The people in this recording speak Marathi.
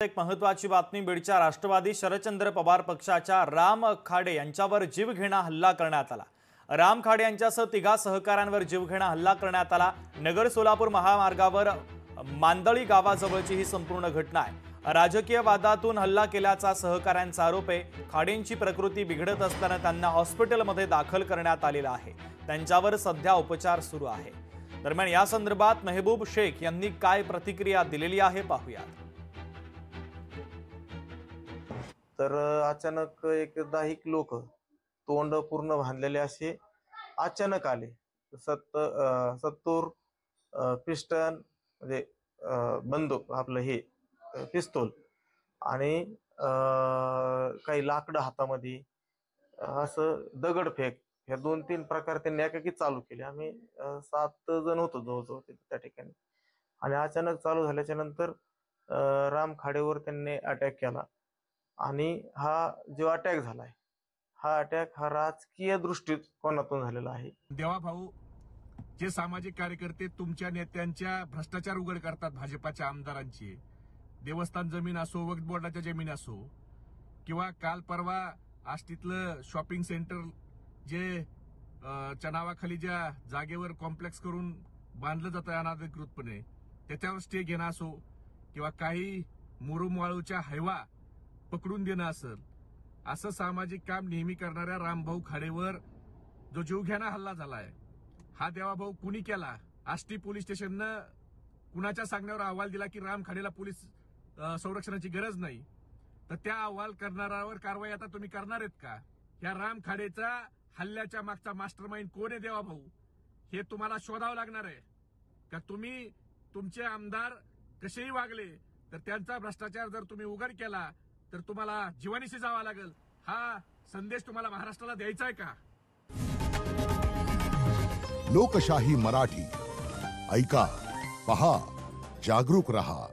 एक महत्त्वाची बातमी बीडच्या राष्ट्रवादी शरदचंद्र पवार पक्षाच्या राम खाडे यांच्यावर जीवघेणा हल्ला करण्यात आला। राम खाडे यांच्यासह तिघा सहकाऱ्यांवर जीवघेणा हल्ला करण्यात आला। नगर सोलापूर महामार्गावर मांदळी गावाजवळची ही संपूर्ण घटना आहे। राजकीय वादातून हल्ला केल्याचा सहकाऱ्यांचा आरोप आहे। खाडेंची प्रकृती बिघडत असताना त्यांना हॉस्पिटलमध्ये दाखल करण्यात आलेला आहे। त्यांच्यावर सध्या उपचार सुरू आहे। दरम्यान या संदर्भात मेहबूब शेख यांनी काय प्रतिक्रिया दिलेली आहे पाहूया। तर अचानक एक 10 लोक तोंड पूर्ण बांधलेले असे अचानक आले। सत्तूर पिस्टन म्हणजे बंदूक आपलं हे पिस्तूल आणि काही लाकडं हातामध्ये असं दगडफेक ह्या 2-3 प्रकार त्यांनी एकाकी चालू केले। आम्ही 7 जण होतो जवळजवळ त्या ठिकाणी आणि अचानक चालू झाल्याच्या नंतर राम खाडेवर त्यांनी अटॅक केला आणि हा जो अटॅक झालाय हा अटॅक हा राजकीय दृष्टिकोनातून झालेला आहे। देवा भाऊ जे सामाजिक कार्यकर्ते तुमच्या नेत्यांच्या भ्रष्टाचार उघड करतात, भाजपाच्या आमदारांची देवस्थान जमीन असो, वक्फ बोर्डाच्या जमीन असो किंवा काल परवा आष्टीतलं शॉपिंग सेंटर जे च्या नावाखाली ज्या जागेवर कॉम्प्लेक्स करून बांधलं जातं अनाधिकृतपणे त्याच्यावर स्टे घेणं असो किंवा काही मुरुमवाळूच्या हैवा पकडून देणं असेल, असं सामाजिक काम नेहमी करणाऱ्या रामभाऊ खाडेवर जो जीवघेणा हल्ला झालाय हा देवाभाऊ कुणी केला? आष्टी पोलीस स्टेशननं कुणाच्या सांगण्यावर अहवाल दिला की राम खाडेला पोलीस संरक्षणाची गरज नाही, तर त्या अहवाल करणाऱ्यावर कारवाई आता तुम्ही करणार आहेत का? या राम खाडेचा हल्ल्याच्या मागचा मास्टरमाइंड कोण आहे देवाभाऊ हे तुम्हाला शोधावं लागणार आहे का? तुम्ही तुमचे आमदार कसेही वागले तर त्यांचा भ्रष्टाचार जर तुम्ही उघड केला तर तुम्हाला जीवानीशी जावं लागेल। हा संदेश तुम्हाला महाराष्ट्राला द्यायचा आहे का? लोकशाही मराठी ऐका, पहा, जागरूक रहा।